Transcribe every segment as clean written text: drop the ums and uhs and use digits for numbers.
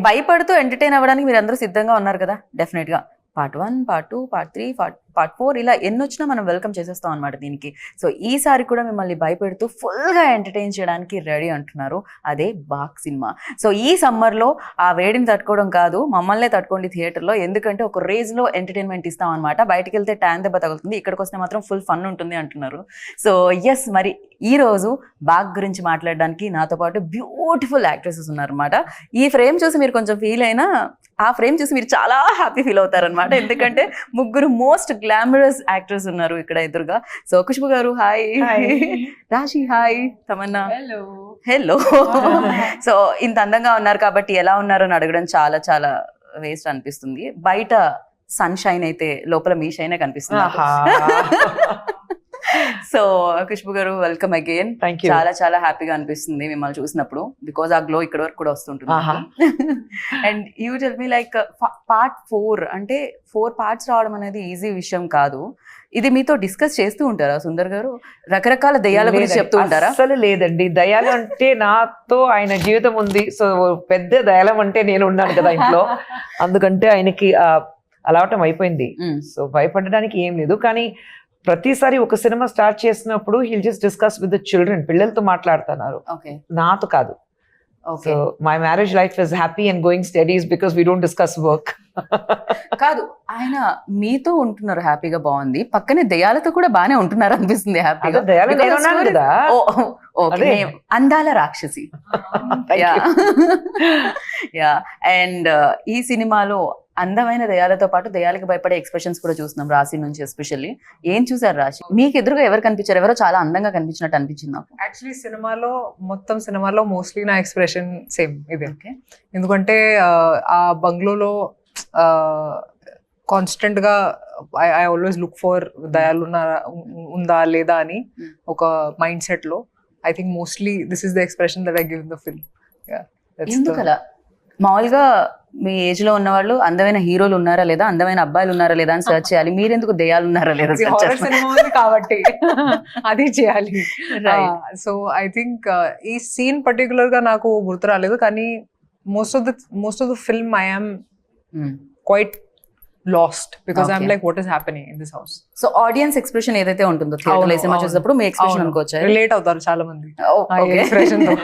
భయపడుతూ ఎంటర్టైన్ అవ్వడానికి మీరు అందరూ సిద్ధంగా ఉన్నారు కదా డెఫినెట్ గా. పార్ట్ 1, పార్ట్ 2, పార్ట్ 3, పార్ట్ 4 ఇలా ఎన్నొచ్చినా మనం వెల్కమ్ చేసేస్తాం అనమాట దీనికి. సో ఈసారి కూడా మిమ్మల్ని భయపెడుతూ ఫుల్గా ఎంటర్టైన్ చేయడానికి రెడీ అంటున్నారు, అదే బాక్ సినిమా. సో ఈ సమ్మర్లో ఆ వేడిని తట్టుకోవడం కాదు, మమ్మల్నే తట్టుకోండి థియేటర్లో, ఎందుకంటే ఒక రేంజ్లో ఎంటర్టైన్మెంట్ ఇస్తాం అనమాట. బయటికి వెళ్తే ట్యాన్ దెబ్బ తగులుతుంది, ఇక్కడికి వస్తే మాత్రం ఫుల్ ఫన్ ఉంటుంది అంటున్నారు. సో ఎస్, మరి ఈరోజు బాగ్ గురించి మాట్లాడడానికి నాతో పాటు బ్యూటిఫుల్ యాక్ట్రెసెస్ ఉన్నారనమాట. ఈ ఫ్రేమ్ చూసి మీరు కొంచెం ఫీల్ అయినా ఆ ఫ్రేమ్ చూసి మీరు చాలా హ్యాపీ ఫీల్ అవుతారనమాట, ఎందుకంటే ముగ్గురు మోస్ట్ గ్లామరస్ యాక్టర్స్ ఉన్నారు ఇక్కడ ఎదురుగా. సో ఖుష్బు గారు హాయ్, రాశి హాయ్, తమన్నా హలో. సో ఇంత అందంగా ఉన్నారు కాబట్టి ఎలా ఉన్నారు అని అడగడం చాలా చాలా వేస్ట్ అనిపిస్తుంది. బయట సన్ షైన్ అయితే లోపల మీ షైనే కనిపిస్తుంది. సో ఖుష్బు గారు వెల్కమ్ అగైన్. చాలా చాలా హ్యాపీగా అనిపిస్తుంది మిమ్మల్ని చూసినప్పుడు, బికాజ్ ఆ గ్లో ఇక్కడ వరకు కూడా వస్తుంటుంది. And you tell me like part 4 అంటే 4 పార్ట్స్ రావడం అనేది ఈజీ విషయం కాదు. ఇది మీతో డిస్కస్ చేస్తూ ఉంటారా సుందర్ గారు? రకరకాల దయ్యాల గురించి చెప్తూ ఉంటారా? అసలు లేదండి, దయాలు అంటే నాతో ఆయన జీవితం ఉంది. సో పెద్ద దయాలం అంటే నేను ఉన్నాను కదా ఇంట్లో, అందుకంటే ఆయనకి అలవాటం అయిపోయింది. సో భయపడడానికి ఏం లేదు. కానీ ప్రతిసారి ఒక సినిమా స్టార్ట్ చేసినప్పుడు hill just discuss with the children, పిల్లలతో మాట్లాడుతున్నారు, నాతో కాదు. So my marriage life is happy and going studies because we don't discuss work. కాదు, ఆయన మీతో ఉంటున్నారు హ్యాపీగా, బాగుంది. పక్కనే దయాలతో కూడా బానే ఉంటున్నారు అనిపిస్తుంది హ్యాపీగా. అందాల రాక్షసి. యా. అండ్ ఈ సినిమాలో అందమైన దయాలతో పాటు దయాలకి భయపడే ఎక్స్ప్రెషన్స్ కూడా చూస్తున్నాం రాశి నుంచి. ఎస్పెషల్లీ ఏం చూసారు రాశి? మీకు ఎదురుగా ఎవరు కనిపించారు? ఎవరో చాలా అందంగా కనిపించినట్టు అనిపించింది నాకు. యాక్చువల్లీ సినిమాలో మోస్ట్లీ నా ఎక్స్ప్రెషన్ సేమ్ ఇదే. ఎందుకంటే ఆ బంగ్లోలో కాన్స్టెంట్ గా ఐ ఆల్వేస్ లుక్ ఫర్ దయాలు ఉందా లేదా అని ఒక మైండ్ సెట్ లో. I think mostly this is the expression that I give in the film. ఎందుకలా? మామూలుగా మీ ఏజ్ లో ఉన్న వాళ్ళు అందమైన హీరోలు ఉన్నారా లేదా, అందమైన అబ్బాయిలు ఉన్నారా లేదా అని సర్చ్ చేయాలి, మీరెందుకు దయ్యాలు ఉన్నారా లేదా కాబట్టి అది చేయాలి. సో ఐ థింక్ ఈ సీన్ పర్టికులర్ గా నాకు గుర్తు రాలేదు, కానీ most of the film I am quite lost because I'm like what is happening in this house. So audience expression ఏదైతే ఉంటుందో థియేటర్ లో సినిమా చూసేటప్పుడు మీ ఎక్స్ప్రెషన్ అనుకోవచ్చు. రిలేట్ అవుతారు చాలా మంది ఆ ఎక్స్ప్రెషన్ తో.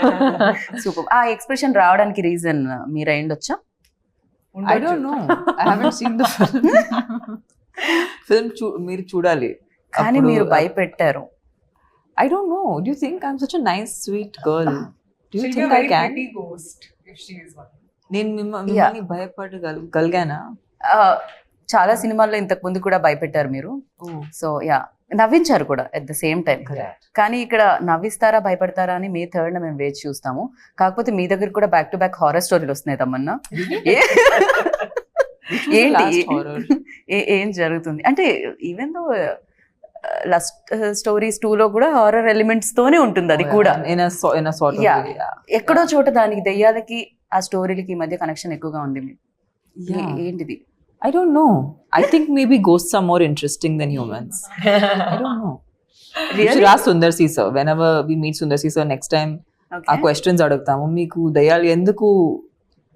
సూపర్. ఆ ఎక్స్ప్రెషన్ రావడానికి రీజన్ మీరు అయ్యుండొచ్చా? I don't know, I haven't seen the film. మీరు చూడాలి. కానీ మీరు భయపెట్టారు. I don't know, do you think I'm such a nice sweet girl? Do you think I can? Ghost if she is one. నేను మిమ్మల్ని భయపడగలిగానా? చాలా సినిమాల్లో ఇంతకు ముందు కూడా భయపెట్టారు మీరు. సో యా, నవ్వించారు కూడా ఎట్ ద సేమ్ టైం. కానీ ఇక్కడ నవ్విస్తారా భయపడతారా అని మే 3rd మేము వేచి చూస్తాము. కాకపోతే మీ దగ్గర కూడా బ్యాక్ టు బ్యాక్ హారర్ స్టోరీలు వస్తున్నాయి తమన్నా. ఏంటి ఏం జరుగుతుంది అంటే, ఈవెన్ దో లస్ట్ స్టోరీస్ 2 లో కూడా హారర్ ఎలిమెంట్స్ తోనే ఉంటుంది అది కూడా. ఎక్కడో చోట దానికి దెయ్యాలకి ఆ స్టోరీలకి మధ్య కనెక్షన్ ఎక్కువగా ఉంది. ఏంటిది? I don't know. I think maybe ghosts are more interesting than humans. I don't know. Really? You should ask Sundar C sir. Whenever we meet Sundar C sir next time, our questions adugtamu. Meeku dayalu enduku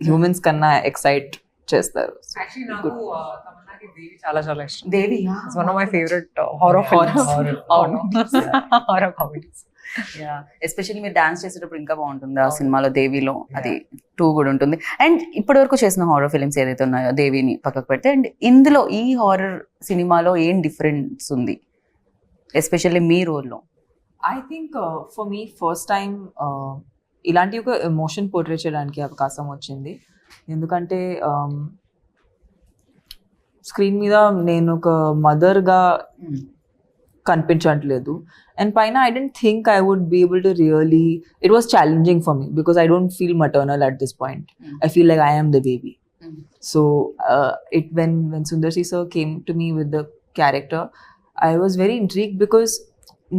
humans kanna excite chestaru? Actually నాకు తమన్నాకి దేవి చాలా చాలా ఇష్టం. దేవి is one of my favorite horror comedies. Yeah, especially మీరు dance చేసేటప్పుడు ఇంకా బాగుంటుంది ఆ సినిమాలో. దేవిలో అది 2 కూడా ఉంటుంది. అండ్ ఇప్పటి వరకు చేసిన హారర్ ఫిల్మ్స్ ఏదైతే ఉన్నాయో దేవిని పక్కకు పెడితే, అండ్ ఇందులో ఈ హారర్ సినిమాలో ఏం డిఫరెన్స్ ఉంది ఎస్పెషల్లీ మీ రోల్లో? I think for me first time ఇలాంటి ఒక ఎమోషన్ పోర్ట్రే చేయడానికి అవకాశం వచ్చింది. ఎందుకంటే స్క్రీన్ మీద నేను ఒక మదర్గా కనిపించట్లేదు. And paina, I didn't think I would be able to really, it was challenging for me because I don't feel maternal at this point. I feel like I am the baby. So when Sundar C sir came to me with the character, I was very intrigued because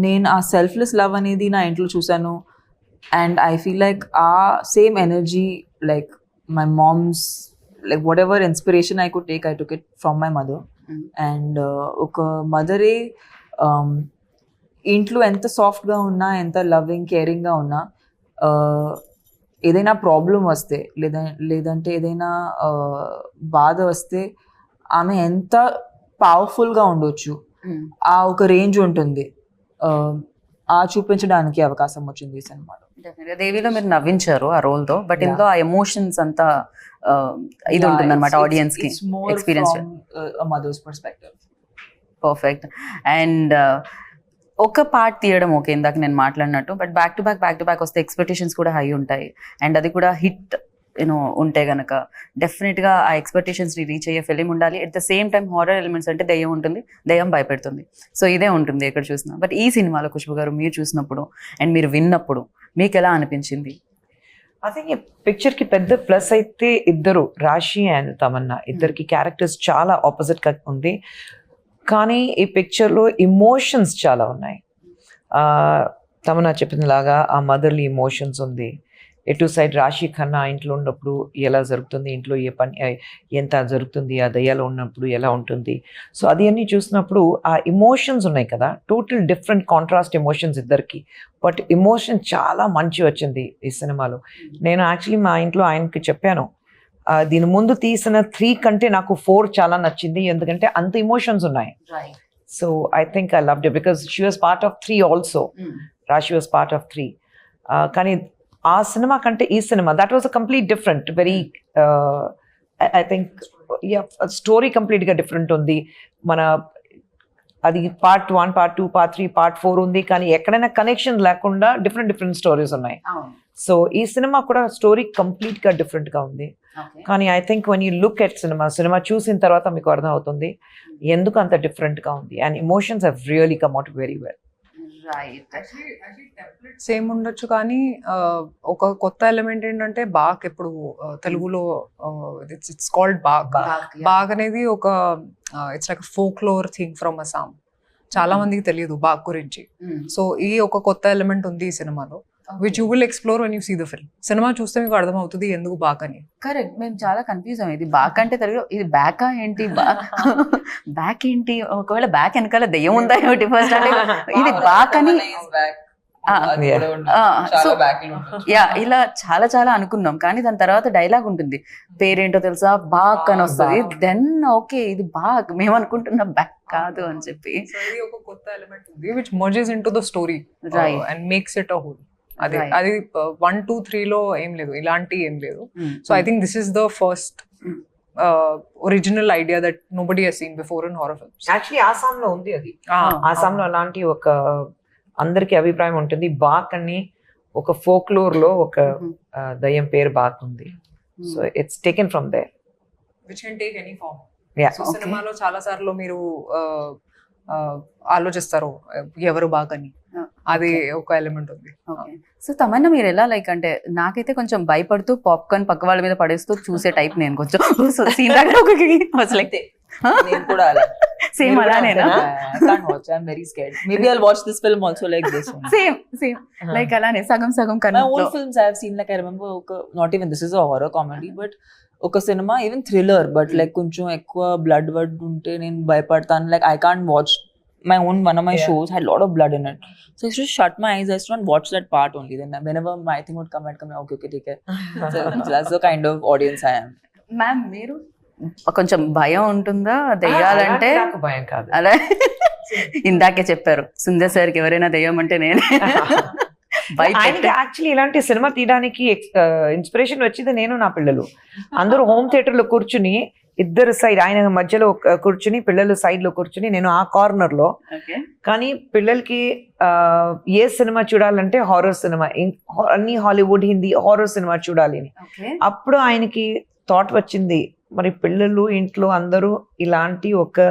నేను ఆ selfless love అనేది నా ఇంట్లో చూసాను. And I feel like ఆ same energy, like my mom's, like what ever inspiration I could take, I took it from my mother. And ఒక మదరే ఇంట్లో ఎంత సాఫ్ట్గా ఉన్నా, ఎంత లవింగ్ కేరింగ్గా ఉన్నా, ఏదైనా ప్రాబ్లం వస్తే లేదంటే ఏదైనా బాధ వస్తే ఆమె ఎంత పవర్ఫుల్గా ఉండొచ్చు, ఆ ఒక రేంజ్ ఉంటుంది, ఆ చూపించడానికి అవకాశం వచ్చింది ఈ సినిమాలో. దేవిలో మీరు నవ్వించారు ఆ రోల్ తో, బట్ ఇందులో ఆ ఎమోషన్స్ అంతా ఇది ఉంటుంది అనమాట ఆడియన్స్ కి experience. Mother's perspective. Perfect. And ఒక పార్ట్ తీయడం ఓకే, ఇందాక నేను మాట్లాడినట్టు, బట్ బ్యాక్ టు బ్యాక్ వస్తే ఎక్స్పెక్టేషన్స్ కూడా హై ఉంటాయి. అండ్ అది కూడా హిట్ ఉంటే గనక డెఫినెట్గా ఆ ఎక్స్పెక్టేషన్స్ని రీచ్ అయ్యే ఫిలిం ఉండాలి. At the same time horror elements అంటే దయ్యం ఉంటుంది, దయ్యం భయపెడుతుంది. సో ఇదే ఉంటుంది ఎక్కడ చూసినా. బట్ ఈ సినిమాలో ఖుష్బు గారు మీరు చూసినప్పుడు అండ్ మీరు విన్నప్పుడు మీకు ఎలా అనిపించింది? ఐ థింక్ ఈ పిక్చర్ కి పెద్ద ప్లస్ అయితే ఇద్దరు, రాశి అండ్ తమన్నా, ఇద్దరికి క్యారెక్టర్స్ చాలా ఆపోజిట్ గా ఉంది. కానీ ఈ పిక్చర్ లో ఇమోషన్స్ చాలా ఉన్నాయి. తమన్నా చెప్పిన లాగా ఆ మదర్లీ ఇమోషన్స్ ఉంది. ఎటు సైడ్ రాశి ఖన్నా ఇంట్లో ఉన్నప్పుడు ఎలా జరుగుతుంది, ఇంట్లో ఏ పని ఎంత జరుగుతుంది, ఆ దయ్యాలో ఉన్నప్పుడు ఎలా ఉంటుంది. సో అది అన్నీ చూసినప్పుడు ఆ ఇమోషన్స్ ఉన్నాయి కదా, టోటల్ డిఫరెంట్ కాంట్రాస్ట్ ఎమోషన్స్ ఇద్దరికి. బట్ ఎమోషన్ చాలా మంచి వచ్చింది ఈ సినిమాలో. నేను యాక్చువల్లీ మా ఇంట్లో ఆయనకి చెప్పాను, దీని ముందు తీసిన 3 కంటే నాకు 4 చాలా నచ్చింది, ఎందుకంటే అంత ఇమోషన్స్ ఉన్నాయి. So I think I loved it because she was part of 3 also. రాశి వాజ్ పార్ట్ ఆఫ్ 3. కానీ ఆ సినిమా కంటే ఈ cinema that was a complete different, very I think story కంప్లీట్గా డిఫరెంట్ ఉంది. మన అది పార్ట్ 1, పార్ట్ 2, పార్ట్ 3, పార్ట్ 4 ఉంది, కానీ ఎక్కడైనా కనెక్షన్ లేకుండా డిఫరెంట్ స్టోరీస్ ఉన్నాయి. సో ఈ సినిమా కూడా స్టోరీ కంప్లీట్గా డిఫరెంట్గా ఉంది. కానీ I think one you look at cinema చూసిన తర్వాత మీకు అర్థం అవుతుంది ఎందుకు అంత డిఫరెంట్గా ఉంది. And emotions have really come out very well. Same ఉండొచ్చు, కానీ ఒక కొత్త ఎలిమెంట్ ఏంటంటే బాగ్. ఇప్పుడు తెలుగులో ఇట్స్ కాల్డ్ బాగ్. బాగ్ అనేది ఒక it's like folklore thing from Assam. చాలా మందికి తెలియదు బాగ్ గురించి. సో ఈ ఒక కొత్త ఎలిమెంట్ ఉంది ఈ సినిమాలో, which you will explore when you see the film. సినిమా చూస్తే మీకు అర్థమవుతుంది ఎందుకు బాగ్ అని. కరెక్ట్, మేము చాలా కన్ఫ్యూజ్ అయ్యాం. ఇది బాక్ అంటే తెలుగు, ఇది బ్యాకా ఏంటి, బ్యాక్ ఏంటి, ఒకవేళ బ్యాక్ వెనకాల దెయ్యం ఉందా ఏమిటి ఫస్ట్ అంటే ఇది బాక్ అని. సో యా, ఇలా చాలా అనుకున్నాం. కానీ దాని తర్వాత డైలాగ్ ఉంటుంది, పేరేంటో తెలుసా, బాక్ అని వస్తుంది. దెన్ ఓకే ఇది బాక్, మేము అనుకుంటున్నాం బ్యాక్ కాదు అని చెప్పి. ఒక కొత్త ఎలిమెంట్ ఉంది which mergers into the story and makes it a whole. అది 1, 2, 3 లో ఏం లేదు, ఇలాంటి ఏం లేదు. So I think this is the first original idea that nobody has seen before in horror films. Actually ఆసాంలో ఉంది అది. ఆసాంలో అలాంటి ఒక అందరికి అభిప్రాయం ఉంటుంది. బాక్ అని ఒక ఫోక్లోర్ లో ఒక దయ్యం పేరు బాక్ ఉంది. So it's taken from there, which can take any form. Yeah. సినిమాలో చాలా సార్లు మీరు ఆలోచిస్తారు ఎవరు బాగ్ అని, అది ఒక ఎలిమెంట్ ఉంది. సో తమన్నా మీరు ఎలా లైక్ అంటే, నాకైతే కొంచెం భయపడుతూ పాప్కార్న్ పక్క వాళ్ళ మీద పడేస్తూ చూసే టైప్ నేను కొంచెం. సీన్ లైక్ నేను కూడా అలా same అలానేనా? I can't watch. I'm very scared. Maybe I'll watch this film also like this one. Same like అలానే సగం My కన్నా. old films I've seen, like I remember, not even this is a horror comedy, but ఒక సినిమా even thriller, but like కొంచెం ఎక్కువ blood ఉంటే నేను భయపడతాను. Like I can't watch my one of my shows had a lot of blood in it, so I used to shut my eyes. I used to not watch that part only. Then whenever my thing would come, I'd come, okay, take it. So that's the kind of audience I am. Ma'am మీరు కొంచెం భయం ఉంటుందా దెయ్యాలంటే? నాకు భయం కాదు. అలా ఇందాకే చెప్పారు, సుందర్ సార్కి ఎవరైనా దెయ్యం అంటే నేనే. ఆయనకి యాక్చువల్లీ ఇలాంటి సినిమా తీయడానికి ఇన్స్పిరేషన్ వచ్చింది నేను, నా పిల్లలు అందరూ హోమ్ థియేటర్ లో కూర్చుని, ఇద్దరు సైడ్, ఆయన మధ్యలో కూర్చుని, పిల్లలు సైడ్ లో కూర్చుని, నేను ఆ కార్నర్ లో. కానీ పిల్లలకి ఏ సినిమా చూడాలంటే హారర్ సినిమా, అన్ని హాలీవుడ్, హిందీ హారర్ సినిమా చూడాలి అని. అప్పుడు ఆయనకి థాట్ వచ్చింది, మరి పిల్లలు ఇంట్లో అందరూ ఇలాంటి ఒక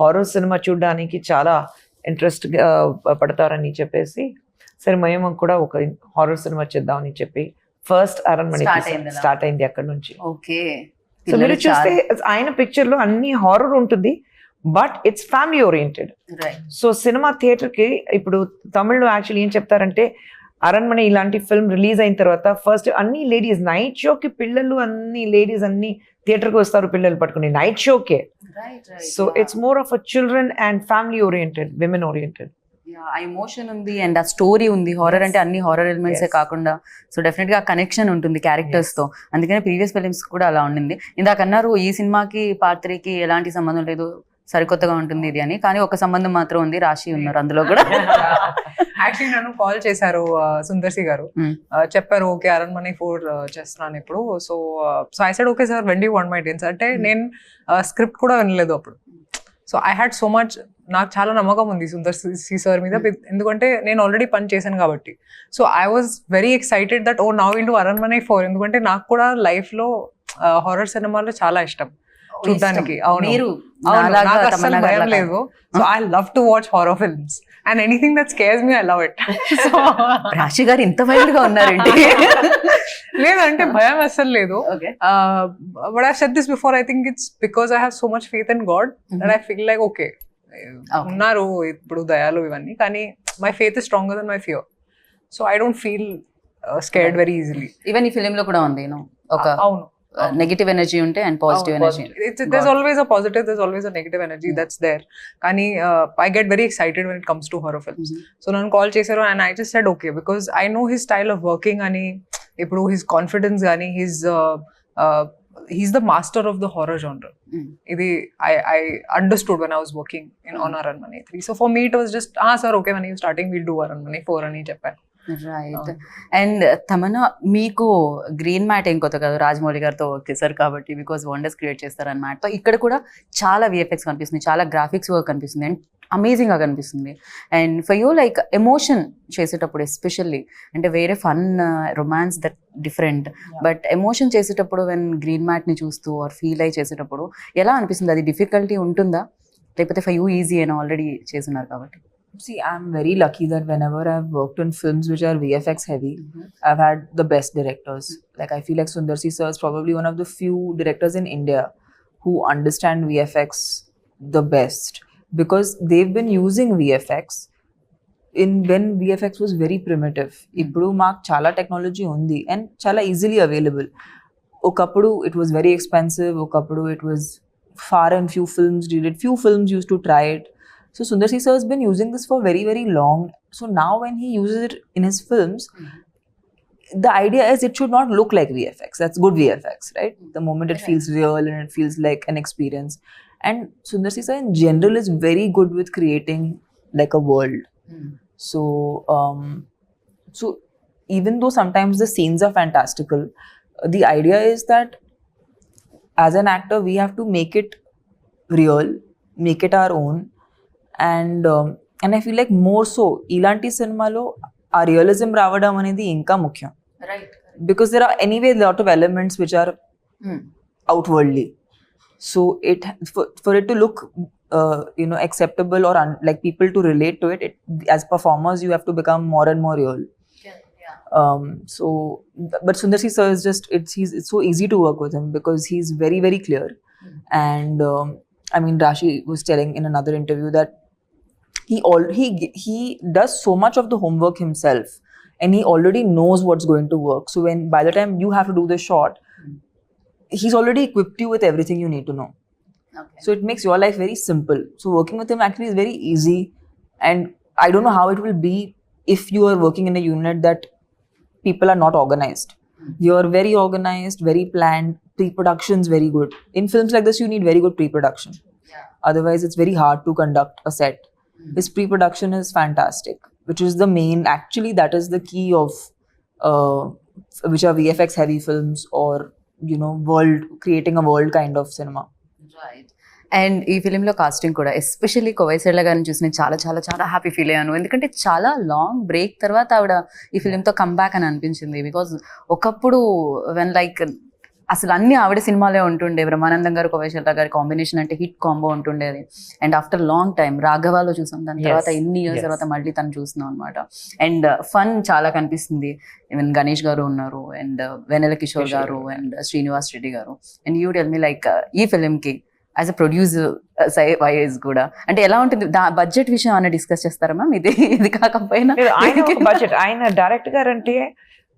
హారర్ సినిమా చూడడానికి చాలా ఇంట్రెస్ట్ పడతారని చెప్పేసి, సరే మేము కూడా ఒక హారర్ సినిమా చేద్దామని చెప్పి ఫస్ట్ అరణ్మణి స్టార్ట్ అయింది అక్కడ నుంచి. ఓకే, సో మీరు చూస్తే ఆయన పిక్చర్ లో అన్ని హారర్ ఉంటుంది, but it's family oriented. So cinema theatre కి ఇప్పుడు తమిళ్లో యాక్చువల్లీ ఏం చెప్తారంటే, అరణ్మణి ఇలాంటి ఫిల్మ్ రిలీజ్ అయిన తర్వాత ఫస్ట్ అన్ని లేడీస్ నైట్ షోకి, పిల్లలు అన్ని లేడీస్ అన్ని థియేటర్కి వస్తారు పిల్లలు పట్టుకుని నైట్ షోకే. So it's more of a children and family oriented, women oriented. ఆ ఎమోషన్ ఉంది అండ్ ఆ స్టోరీ ఉంది. హారర్ అంటే అన్ని హారర్ ఎలిమెంట్సే Yes. కాకుండా సో డెఫినెట్ గా కనెక్షన్ ఉంటుంది క్యారెక్టర్స్ తో. అందుకనే ప్రీవియస్ ఫిలిమ్స్ కూడా అలా ఉండింది. ఇందాక అన్నారు ఈ సినిమాకి పార్ట్ 3కి ఎలాంటి సంబంధం లేదు, సరికొత్తగా ఉంటుంది ఇది అని. కానీ ఒక సంబంధం మాత్రం ఉంది, రాశి ఉన్నారు అందులో కూడా. యాక్చువల్లీ నన్ను కాల్ చేశారు సుందర్సి గారు. Hmm. చెప్పారు ఓకే అరణ్మనే 4 చేస్తున్నాను ఇప్పుడు. So I said okay sir, when do want my dates అంటే నేను స్క్రిప్ట్ కూడా వినలేదు అప్పుడు. So I had so much, నాకు చాలా నమ్మకం ఉంది సుందర్ సి సార్ మీద, ఎందుకంటే నేను ఆల్రెడీ పని చేశాను కాబట్టి. So I was very excited that oh now will do Aranmanai 4, ఎందుకంటే నాకు కూడా లైఫ్ లో హారర్ సినిమాలు చాలా ఇష్టం చూడడానికి. అవును, మీరు అవును, నాలాగా నాకు అస్సలు తమన్నా భయం గారిలాగా. లేదు. So I love to watch horror films and anything that scares me I love it. So రాశి గారు ఇంత వైల్డ్ గా ఉన్నారండి. లేదంటే భయం అస్సలు లేదు. Okay. But I said this before, I think it's because I have so much faith in God that I feel like okay ఉన్నారు ఇప్పుడు దయాలు ఇవన్నీ, కానీ my faith is stronger then my fear. So I don't feel scared very easily. Even ఈ film లో కూడా ఉంది ఒక అవును, నెగటివ్ ఎనర్జీ ఉంటే and positive energy. there's always a positive, there's always a negative energy that's there. Kani I get very excited when it comes to horror films. So nan call chesaru and I just said okay, because I know his style of working ani ippudu his confidence ani he's the master of the horror genre. Idi I understood when I was working on Aranmane 3. So for me it was just sir okay, when you starting we'll do Aranmane 4 ani cheppanu. Right. And Tamannaah మీకు green mat ఏం కొత్త కాదు, రాజమౌళి గారితో work చేశారు కాబట్టి because wonders create చేస్తారు అన్న మ్యాట్తో. ఇక్కడ కూడా చాలా విఎఫ్ఎక్స్ కనిపిస్తుంది, చాలా గ్రాఫిక్స్ వర్క్ కనిపిస్తుంది అండ్ అమేజింగ్గా కనిపిస్తుంది. And for you like emotion చేసేటప్పుడు ఎస్పెషల్లీ, అంటే వేరే fun romance that different, but emotion చేసేటప్పుడు వెన్ గ్రీన్ మ్యాట్ని చూస్తూ ఆర్ ఫీల్ అయ్యి చేసేటప్పుడు ఎలా అనిపిస్తుంది? అది డిఫికల్టీ ఉంటుందా లేకపోతే ఫర్ యూ ఈజీ అయినా ఆల్రెడీ చేస్తున్నారు కాబట్టి? See, I'm very lucky that whenever I've worked on films which are VFX heavy, I've had the best directors. Like, I feel like Sundar C sir is probably one of the few directors in India who understand VFX the best, because they've been using VFX when VFX was very primitive. Ippudu maak chala technology undi and chala easily available. Okappudu it was very expensive, okappudu it was far and few films did it. Few films used to try it. So Sundar C sir has been using this for very, very long. So now when he uses it in his films, the idea is it should not look like VFX. That's good VFX, right? The moment it feels real and it feels like an experience. And Sundar C sir in general is very good with creating like a world. So even though sometimes the scenes are fantastical, the idea is that as an actor we have to make it real, make it our own. And I feel like more so ilanti cinema lo aa realism raavadam anedi inka mukyam, right. because there are anyway a lot of elements which are outwardly, so for it to look acceptable or like people to relate to it, as performers you have to become more and more real. So but Sundar C sir is just it's so easy to work with him because he's very, very clear. And I mean, Rashi was telling in another interview that he does so much of the homework himself and he already knows what's going to work. So when by the time you have to do the shot, he's already equipped you with everything you need to know. Okay. So it makes your life very simple. So working with him actually is very easy. And I don't know how it will be if you are working in a unit that people are not organized. You're very organized, very planned, pre-production's very good. In films like this, you need very good pre-production. Otherwise, it's very hard to conduct a set. His pre-production is fantastic, which is the main, actually that is the key of which are VFX heavy films or, creating a world kind of cinema. Right. And ఈ ఫిలింలో casting కూడా especially కోవైసెళ్ళ గారిని చూసి నేను చాలా చాలా చాలా happy feel అయ్యాను. ఎందుకంటే చాలా లాంగ్ బ్రేక్ తర్వాత ఆవిడ ఈ ఫిలింతో కమ్బ్యాక్ అని అనిపించింది. బికాజ్ ఒకప్పుడు వెన్ లైక్ అసలు అన్ని ఆవిడ సినిమాలే ఉంటుండే, బ్రహ్మానందం గారు కోవైసెళ్ళ గారి కాంబినేషన్ అంటే హిట్ కాంబో ఉంటుండేది. అండ్ ఆఫ్టర్ లాంగ్ టైమ్ రాఘవాలో చూసాం, దాని తర్వాత ఎన్ని ఇయర్స్ తర్వాత మళ్ళీ తను చూస్తున్నాం అనమాట. అండ్ ఫన్ చాలా కనిపిస్తుంది. ఈవెన్ గణేష్ గారు ఉన్నారు అండ్ వెన్నెల కిషోర్ గారు అండ్ శ్రీనివాస్ రెడ్డి గారు. And you tell me like ఈ ఫిలింకి యాజ్ అ ప్రొడ్యూసర్ వైజ్ కూడా అంటే ఎలా ఉంటుంది? బడ్జెట్ విషయం అన్న డిస్కస్ చేస్తారా మ్యామ్? ఇది కాకపోయినా బడ్జెట్ ఆయన డైరెక్ట్ గారు అంటే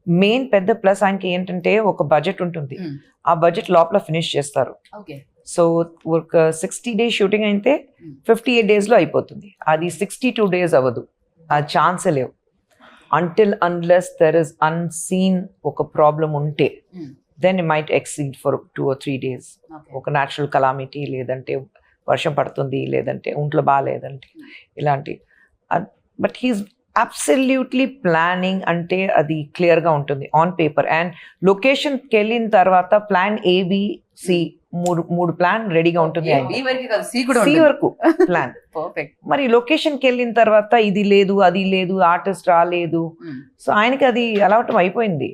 మెయిన్ పెద్ద ప్లస్ ఆయనకి ఏంటంటే ఒక బడ్జెట్ ఉంటుంది, ఆ బడ్జెట్ లోపల ఫినిష్ చేస్తారు. ఓకే. సో ఒక 60 days షూటింగ్ అయితే 58 days లో అయిపోతుంది. అది 62 days అవ్వదు. ఆ ఛాన్సే లేవు. Until unless there is unseen ఒక ప్రాబ్లం ఉంటే then it might exceed for 2 or 3 days. ఒక న్యాచురల్ కలామిటీ, లేదంటే వర్షం పడుతుంది, లేదంటే ఒంట్లో బాగాలేదంటే ఇలాంటి. బట్ హీస్ అబ్సల్యూట్లీ ప్లానింగ్ అంటే అది క్లియర్గా ఉంటుంది ఆన్ పేపర్. అండ్ లొకేషన్కి వెళ్ళిన తర్వాత ప్లాన్ ABC మూడు ప్లాన్ రెడీగా ఉంటుంది. C వరకు ప్లాన్. మరి లొకేషన్కి వెళ్ళిన తర్వాత ఇది లేదు, అది లేదు, ఆర్టిస్ట్ రాలేదు. సో ఆయనకి అది అలవాటు అయిపోయింది.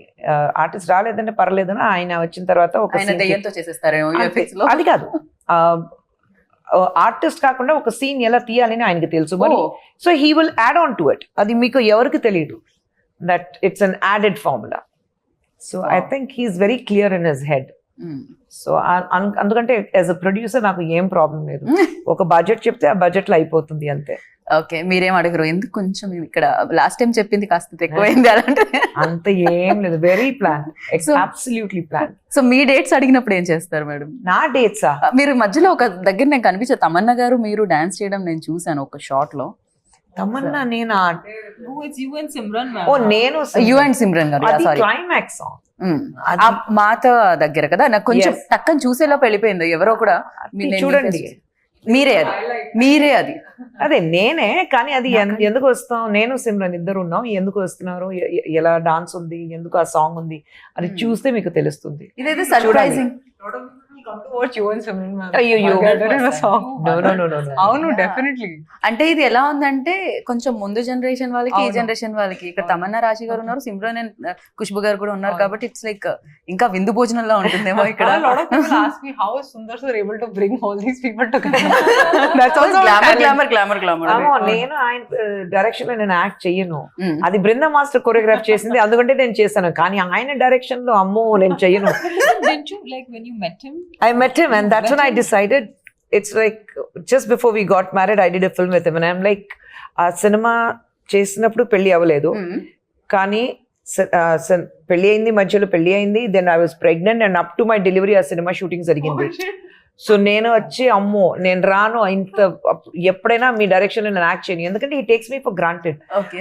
ఆర్టిస్ట్ రాలేదంటే పర్లేదని ఆయన వచ్చిన తర్వాత ఒక అది కాదు, ఆర్టిస్ట్ కాకుండా ఒక సీన్ ఎలా తీయాలని ఆయనకి తెలుసు. మరి so he will add on to it. అది మీకు ఎవరికి తెలియదు that it's an added formula. So I think he's very clear in his head. So అందుకంటే యాజ్ అ ప్రొడ్యూసర్ నాకు ఏం ప్రాబ్లం లేదు. ఒక బడ్జెట్ చెప్తే ఆ బడ్జెట్ లో అయిపోతుంది అంతే. ఓకే, మీరేం అడగరు, ఎందుకు కొంచెం ఇక్కడ లాస్ట్ టైం చెప్పింది కాస్త ఎక్కువైంది అలాంటి? అంత ఏం లేదు, very plan, absolutely plan. So మీ డేట్స్ అడిగినప్పుడు ఏం చేస్తారు మేడం? నా డేట్సా? మీరు మధ్యలో ఒక దగ్గర నేను కనిపించే తమన్నా గారు మీరు డాన్స్ చేయడం నేను చూసాను ఒక షార్ట్ లో. తమన్నా నేను No, it's you and Simran, ma'am. ఓ నేను యు అండ్ సిమ్రన్ గారు, అది సారీ, క్లైమాక్స్ సాంగ్. మాత దగ్గర కదా, నాకు కొంచెం టక్కని చూసేలోపు వెళ్ళిపోయింది ఎవరో కూడా. చూడండి, మీరే అది అదే నేనే. కానీ అది ఎందుకు వస్తాం, నేను సిమ్రన్ ఇద్దరు ఉన్నాం, ఎందుకు వస్తున్నారు, ఎలా డాన్స్ ఉంది, ఎందుకు ఆ సాంగ్ ఉంది అది చూస్తే మీకు తెలుస్తుంది. ఇదైతే surprising. come to watch you and Simran ma'am. అయ్యో, together in a song. No. అవును, డెఫినెట్లీ. అంటే ఇది ఎలా ఉందంటే కొంచెం ముందు జనరేషన్ వాళ్ళకి, ఈ జనరేషన్ వాళ్ళకి. ఇక్కడ తమన్నా రాశి గారు ఉన్నారు, సిమ్రన్ అండ్ ఖుష్బు గారు కూడా ఉన్నారు. కాబట్టి ఇట్స్ లైక్ ఇంకా విందు భోజనంలో ఉంటుందేమో ఇక్కడ. A lot of people ask me how is Sundar sir able to bring all these people together. That's also glamour. నేను ఆయన డైరెక్షన్ లో నేను యాక్ట్ చెయ్యను, అది బృంద మాస్టర్ కొరియోగ్రాఫ్ చేసింది, అందుకంటే నేను చేశాను. కానీ ఆయన డైరెక్షన్ లో అమ్మో నేను చెయ్యను. Didn't you, like, when you met him? I met him and that's when I decided, it's like just before we got married I did a film with him and I'm like, ఆ సినిమా చేసినప్పుడు పెళ్లి అవ్వలేదు, కానీ పెళ్లి అయింది, మధ్యలో పెళ్లి అయింది, then I was pregnant and up to my delivery ఆ సినిమా షూటింగ్ జరిగింది. సో నేను వచ్చి అమ్మో నేను రాను, ఇంత ఎప్పుడైనా మీ డైరెక్షన్ లో నేను యాక్ట్ చేయను, ఎందుకంటే ఈ takes me for granted.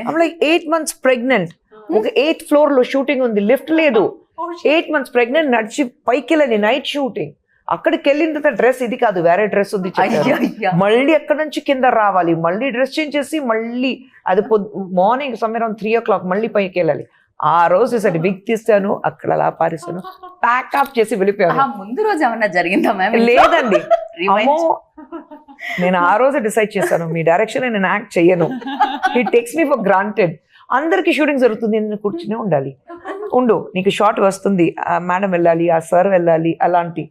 I'm like 8 months pregnant, ఒక 8th floor లో షూటింగ్ ఉంది, లిఫ్ట్ లేదు, 8 months ప్రెగ్నెంట్, నడిచి పైకి వెళ్ళని నైట్ షూటింగ్. అక్కడికి వెళ్ళిన తర్వాత డ్రెస్ ఇది కాదు, వేరే డ్రెస్ ఉంది, మళ్ళీ అక్కడ నుంచి కింద రావాలి, మళ్ళీ డ్రెస్ చేంజ్ చేసి మళ్ళీ అది మార్నింగ్ సమ్వేర్ అరౌండ్ 3 o'clock మళ్ళీ పైకి వెళ్ళాలి. ఆ రోజు సరే బిగ్ తీస్తాను, అక్కడ అలా పారేస్తాను, ప్యాకప్ చేసి వెళ్ళిపోయాను. ముందు రోజు ఏమన్నా జరిగిందా మ్యామ్? లేదండి, నేను ఆ రోజు డిసైడ్ చేశాను మీ డైరెక్షన్ నేను యాక్ట్ చెయ్యను, it takes me for granted. అందరికి షూటింగ్ జరుగుతుంది, నేను కూర్చునే ఉండాలి, ఉండు నీకు షార్ట్ వస్తుంది, ఆ మేడం వెళ్ళాలి, ఆ సార్ వెళ్ళాలి, అలాంటి.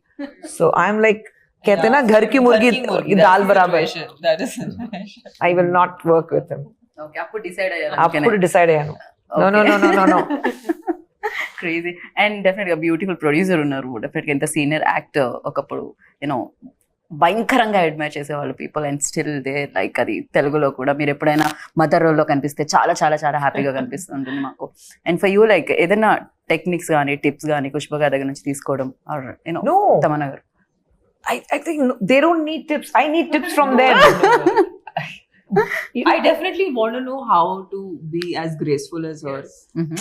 సో ఐఎమ్ లైక్ कहते ना घर की मुर्गी दाल बराबर, I will not work with him. Okay, అప్పుడు డిసైడ్ అయ్యాను. No. క్రేజీ. అండ్ డెఫినెట్ గా బ్యూటిఫుల్ ప్రొడ్యూసర్ ఉన్నారు, డెఫినెట్ గా ఎంత సీనియర్ యాక్టర్, ఒకప్పుడు యూనో భయంకరంగా అడ్మైర్ చేసేవాళ్ళు people, and still they like. అది తెలుగులో కూడా మీరు ఎప్పుడైనా మదర్ రోల్లో కనిపిస్తే చాలా చాలా చాలా హ్యాపీగా కనిపిస్తుంటుంది మాకు. అండ్ ఫర్ యూ లైక్ ఏదైనా టెక్నిక్స్ కానీ టిప్స్ కానీ ఖుష్బు గారి దగ్గర నుంచి తీసుకోవడం, ఆర్ యూనో తమన్నా గారు? I think they don't need tips, I need tips from them. I definitely want to know how to be as graceful as her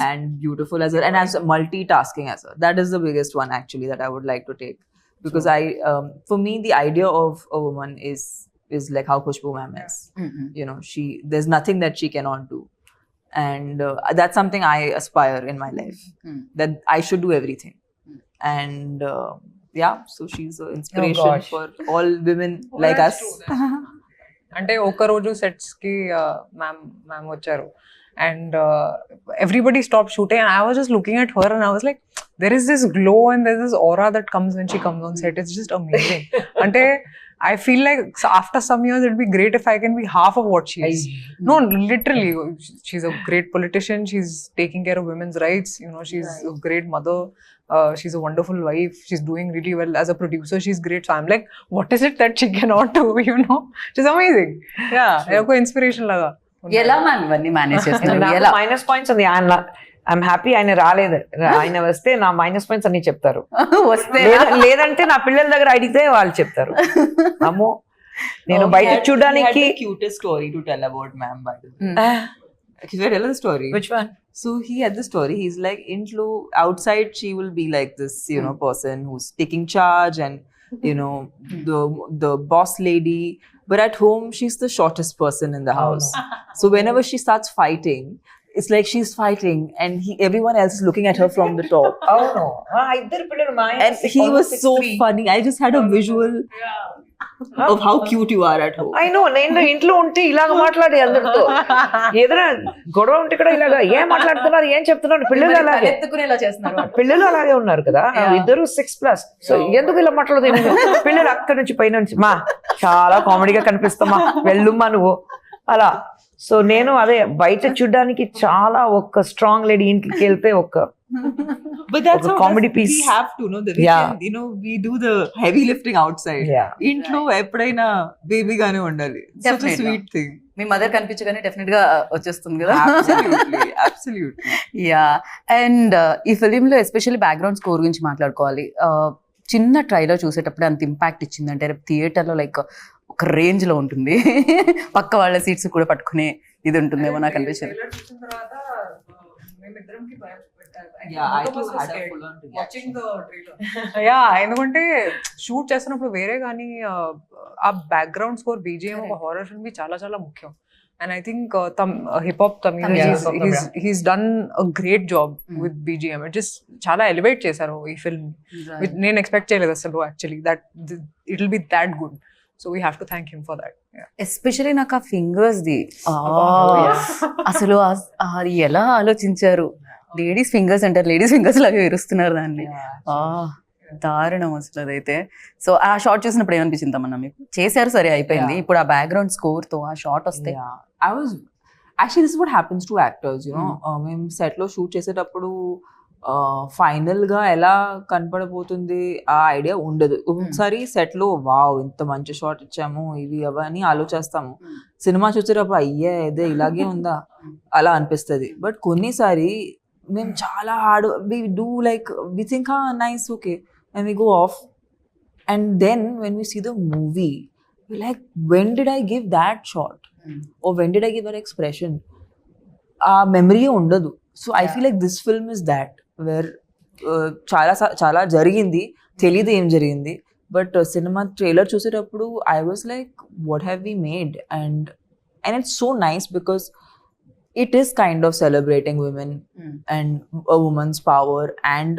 and beautiful as her and as multitasking as her. That is the biggest one actually that I would like to take, because for me the idea of a woman is like how Khushbu ma'am is. You know, there's nothing that she cannot do, and that's something I aspire in my life, that I should do everything. And yeah, so she's an inspiration for all women like us. అంటే ఒక రోజు sets కి ma'am వచ్చారు and everybody stop shooting and I was just looking at her and I was like there is this glow and there is this aura that comes when she comes on set. It's just amazing. Ante I feel like after some years it'd be great if I can be half of what she is. No, literally, she's a great politician, she's taking care of women's rights, you know, she's a great mother, she's a wonderful wife, she's doing really well as a producer, she's great. So I'm like, what is it that she cannot do, you know? She's amazing. Yeah, eko inspiration laga. ఎలా ma'am ఇవన్నీ manage చేస్తున్నారు? ఎలా minus points ఉంది, I'm happy ఆయన రాలేదు, ఆయన వస్తే నా మైనస్ పాయింట్స్ అన్ని చెప్తారు, వస్తే లేదంటే నా పిల్లల దగ్గర అడిగితే వాళ్ళు చెప్తారు. అమ్మో నేను బయట చూడడానికి cutest story to tell about ma'am, by the way. Should I tell the story? Which one? So he had the story. He's like, intlo outside she will be like this, you know, person who's taking charge and you know the boss lady. But at home she's the shortest person in the house. So whenever she starts fighting, it's like she's fighting and everyone else is looking at her from the top. Oh no. ఇద్దరు పిల్లలు మా ఆయన And he was so funny. I just had a visual of how cute you are at home. I know, నేను ఇంట్లో ఉంటే ఇలాగ మాట్లాడే అందరితో ఏదైనా గొడవ ఉంటే కూడా ఇలాగా ఏం మాట్లాడుతున్నారు ఏం చెప్తున్నారు పిల్లలు అలాగే ఎత్తుకునేలా చేస్తున్నారు పిల్లలు అలాగే ఉన్నారు కదా ఇద్దరు 6+. సో ఎందుకు ఇలా మాట్లాడదు పిల్లలు అక్కడి నుంచి పైన నుంచి మా చాలా కామెడీగా కనిపిస్తామా వెళ్ళుమ్మా నువ్వు అలా. సో నేను అదే బయట చూడడానికి చాలా ఒక స్ట్రాంగ్ లేడీ ఇంటికి వెళ్తే ఒక But that's ఒక how comedy we piece. have to know that we Yeah. can, you know, we do the heavy lifting outside. Yeah. ఇంట్లో ఎప్పుడైనా బేబీ గానే ఉండాలి. Such a Definitely. sweet thing. మీ మదర్ కనిపించగానే డెఫినెట్ గా వచ్చేస్తుంది కదా. Absolutely, absolutely. యా అండ్ ఈ ఫిలింలో ఎస్పెషల్లీ బ్యాక్గ్రౌండ్ స్కోర్ గురించి మాట్లాడుకోవాలి. చిన్న ట్రైలర్ చూసేటప్పుడు అంత ఇంపాక్ట్ ఇచ్చిందంటే రేపు థియేటర్లో లైక్ ఒక రేంజ్ లో ఉంటుంది. పక్క వాళ్ళ సీట్స్ కూడా పట్టుకునే ఇది ఉంటుందేమో నాకు అనిపించింది. Yeah, I too had a full on reaction. Yeah ఎందుకంటే షూట్ చేస్తున్నప్పుడు వేరే కానీ ఆ బ్యాక్గ్రౌండ్ స్కోర్ బీజిఎం ఒక హారర్ ఫిల్మ్ కి చాలా చాలా ముఖ్యం. And I think hip hop he's done a great job with BGM. It just చాలా ఎలివేట్ చేశారు ఈ ఫిల్మ్. నేను ఎక్స్పెక్ట్ చేయలేదు అసలు actually that it will be that good. So we have to thank him for that. Especially నాకు ఆ fingers the అసలు అది ఎలా ఆలోచించారు. లేడీస్ ఫింగర్స్ అంటారు, లేడీస్ ఫింగర్స్ లాగా విరుస్తున్నారు దాన్ని. దారుణం అసలు అదైతే. సో ఆ షార్ట్ చూసినప్పుడు ఏమనిపించింది తమన్నా మీకు? చేశారు సరే అయిపోయింది, ఇప్పుడు ఆ బ్యాక్గ్రౌండ్ స్కోర్ తో ఆ షార్ట్ వస్తే I was actually, this is what happens to actors, you know. మేము సెట్ లో షూట్ చేసేటప్పుడు ఫైనల్ గా ఎలా కనపడబోతుంది ఆ ఐడియా ఉండదు. ఒకసారి సెట్ లో వావ్ ఇంత మంచి షాట్ ఇచ్చాము ఇవి అవన్నీ ఆలోచిస్తాము. సినిమా చూసేటప్పుడు అయ్యే ఇదే ఇలాగే ఉందా అలా అనిపిస్తుంది. బట్ కొన్నిసారి మేము చాలా hard we do like we think nice okay and we go off and then when we see the movie like when did I give that shot or when did I give that expression? Memory undadu. So I feel like this film is that where చాలా జరిగింది తెలియదు ఏం జరిగింది. But cinema trailer చూసేటప్పుడు I was like what have we made? And it's so nice because it is kind of celebrating women and a woman's power and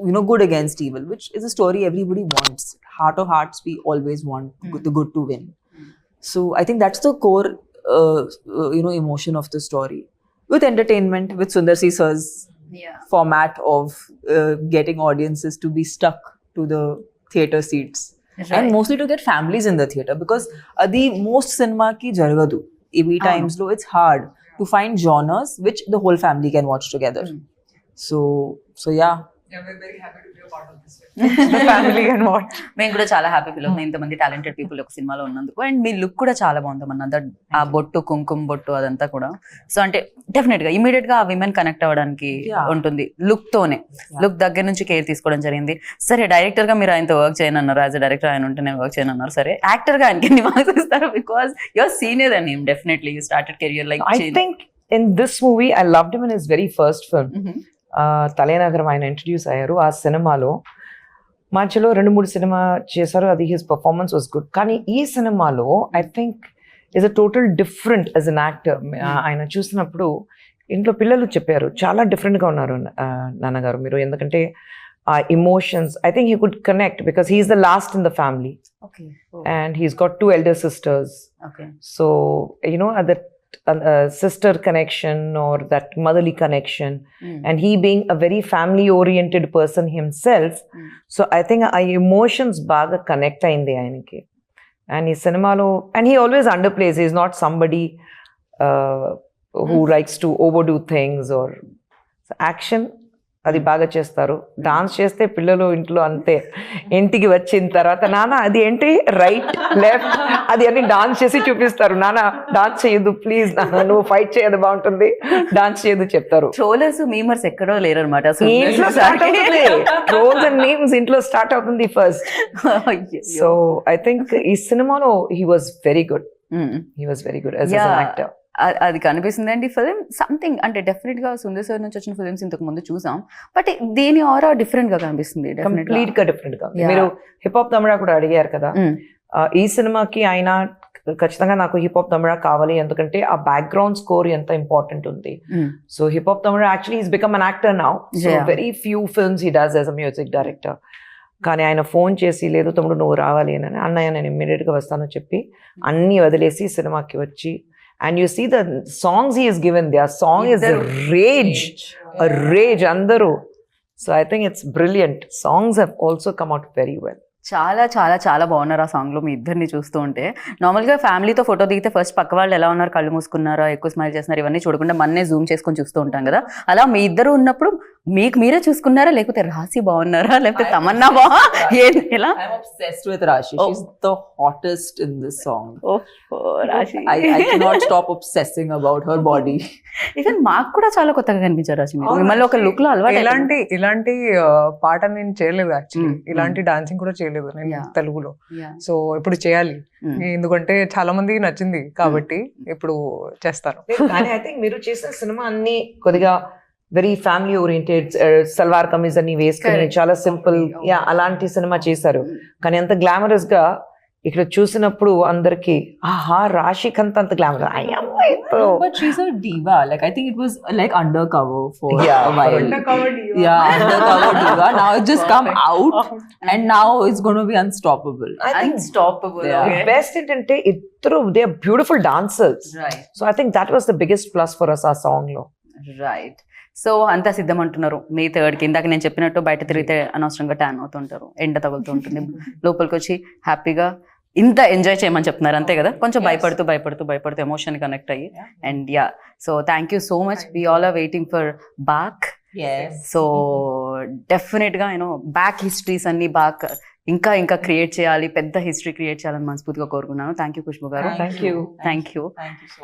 you know good against evil, which is a story everybody wants. Heart of hearts we always want the good to win. So I think that's the core you know emotion of the story, with entertainment, with Sundar C Sir's format of getting audiences to be stuck to the theater seats. Right. And mostly to get families in the theater because the most cinema ki jaragadu ee times lo it's hard to find genres which the whole family can watch together. So yeah, we're very happy to be a part of this film. The family can watch. మేము కూడా చాలా happy feel అవుతుంది ఇంతమంది talented people ఒక సినిమాలో ఉన్నందుకు. And me look కూడా చాలా బాగుందమ్మన్న, దట్ ఆ బొట్టు కుంకుమ బొట్టు అదంతా కూడా. సో అంటే డెఫినెట్ గా ఇమీడియట్ గా ఆ విమెన్ కనెక్ట్ అవ్వడానికి ఉంటుంది లుక్ తోనే. లుక్ దగ్గర నుంచి కేర్ తీసుకోవడం జరిగింది. సరే డైరెక్టర్ గా మీరు ఆయనతో వర్క్ చేయనన్నారు, యాజ్ అ డైరెక్టర్ ఆయన ఉంటే నేను వర్క్ చేయనన్నారు. సరే యాక్టర్ గా ఆయనకి ఎన్ని మార్క్స్ ఇస్తారు? Because your senior and him definitely you started career like. I think in this movie I loved him in his very first film. తలేనగరం ఆయన ఇంట్రడ్యూస్ అయ్యారు. ఆ సినిమాలో మధ్యలో 2-3 సినిమా చేశారు, అది హిస్ పర్ఫార్మెన్స్ వాజ్ గుడ్. కానీ ఈ సినిమాలో I think is a total different as an actor. ఆయన చూసినప్పుడు ఇంట్లో పిల్లలు చెప్పారు చాలా డిఫరెంట్గా ఉన్నారు నాన్నగారు మీరు, ఎందుకంటే ఆ emotions I think he could connect because he's the last in the family and he's got 2 elder sisters. So you know at that sister connection or that motherly connection and he being a very family oriented person himself, so I think emotions baga connect ayindi ayaniki. And ee cinema lo and he always underplays, he is not somebody who likes to overdo things or action అది బాగా చేస్తారు. Dance చేస్తే పిల్లలు ఇంట్లో అంతే, ఇంటికి వచ్చిన తర్వాత నాన్న అది ఏంటి రైట్ లెఫ్ట్ అది అన్ని డాన్స్ చేసి చూపిస్తారు. నాన్న డాన్స్ చేయదు ప్లీజ్, నాన్న నువ్వు ఫైట్ చేయదు బాగుంటుంది, డాన్స్ చేయదు చెప్తారు. ట్రోలర్స్ మీమర్స్ ఎక్కడో లేరనమాట. ఇంట్లో స్టార్ట్ అవుతుంది, ట్రోల్స్ అండ్ మీమ్స్ ఇంట్లో స్టార్ట్ అవుతుంది ఫస్ట్. సో ఐ థింక్ ఈ సినిమాలో he was very good. He was very good as an actor. అది కనిపిస్తుందండి ఫిలిం సంథింగ్ అంటే డెఫినెట్ గా సుందర్ సార్ నుంచి వచ్చిన ఫిలిమ్స్ ఇంతకు ముందు చూసాం బట్ దీని ఆరా డిఫరెంట్ గా కనిపిస్తుంది కంప్లీట్ గా డిఫరెంట్ గా మీరు హిప్ హాప్ తమిళ కూడా అడిగారు కదా. ఈ సినిమాకి ఆయన ఖచ్చితంగా నాకు హిప్ హాప్ తమిళ కావాలి ఎందుకంటే ఆ బ్యాక్గ్రౌండ్ స్కోర్ ఎంత ఇంపార్టెంట్ ఉంది. So hip hop Tamil actually is become an actor now. So very few films he does as a music director. కానీ ఆయన ఫోన్ చేసి లేదు తమ్ముడు నువ్వు రావాలి అని, అన్నయ్య నేను ఇమ్మీడియట్ గా వస్తాను చెప్పి అన్ని వదిలేసి సినిమాకి వచ్చి. And you see the songs he is given, their song is a rage andaru. So I think it's brilliant. Songs have also come out very well. చాలా చాలా చాలా బాగున్నారు ఆ సాంగ్ లో మీ ఇద్దరిని చూస్తూ ఉంటే. నార్మల్ గా ఫ్యామిలీతో ఫోటో దిగితే ఫస్ట్ పక్క వాళ్ళు ఎలా ఉన్నారు, కళ్ళు మూసుకున్నారా, ఎక్కువ స్మైల్ చేస్తున్నారు, ఇవన్నీ చూడకుండా మన్నే జూమ్ చేసుకొని చూస్తూ ఉంటాం కదా. అలా మీ ఇద్దరు ఉన్నప్పుడు మీకు మీరే చూసుకున్నారా, లేకపోతే రాశి బాగున్నారా, లేకపోతే తమన్నా ఎలా? I'm obsessed with Rashi. She's the hottest in this song. రాశి I cannot stop obsessing about her body. Even మాకు కూడా చాలా కొత్తగా కనిపించారు రాశి మీరు. మిమ్మల్ని ఒక లుక్ లో అలవాటు ఇలాంటి పాట నేను చేయలేదు యాక్చువల్లీ. ఇలాంటి డాన్సింగ్ కూడా చేయలేదు నేను తెలుగులో. సో ఇప్పుడు చేయాలి ఎందుకంటే చాలా మందికి నచ్చింది కాబట్టి ఇప్పుడు చేస్తాను. కానీ ఐ థింక్ మీరు చేసిన సినిమా అన్ని కొద్దిగా very family oriented, salwar kameez అని వేసుకుని చాలా సింపుల్ అలాంటి సినిమా చేశారు. కానీ అంత గ్లామరస్ గా ఇక్కడ చూసినప్పుడు అందరికి ఆహా రాశిక్ అంత glamour. But she's a diva. Like I think it was like undercover for a while. Undercover diva. Yeah, undercover diva. Now it's just come out, and now it's going to be unstoppable. I think unstoppable. best ఏంటంటే ఇద్దరు they are beautiful dancers. Right so I think that was the biggest plus for us ఆ song లో. Right. So అంతా సిద్ధం అంటున్నారు మే 3rd కి. ఇందాక నేను చెప్పినట్టు బయట తిరిగితే అనవసరంగా ట్యాన్ అవుతుంటారు, ఎండ తగులుతూ ఉంటుంది. లోపలికి వచ్చి హ్యాపీగా ఇంత ఎంజాయ్ చేయమని చెప్తున్నారు అంతే కదా. కొంచెం భయపడుతూ ఎమోషన్ కనెక్ట్ అయ్యి. And ya, so thank you so much. We all are waiting for Baak. Yes. So definite గా బ్యాక్ హిస్టరీస్ అన్ని బాక్ ఇంకా క్రియేట్ చేయాలి, పెద్ద హిస్టరీ క్రియేట్ చేయాలని మనస్ఫూర్తిగా కోరుకున్నాను. థ్యాంక్ యూ ఖుష్బు గారు. Thank you. Thank you. Thank you so much.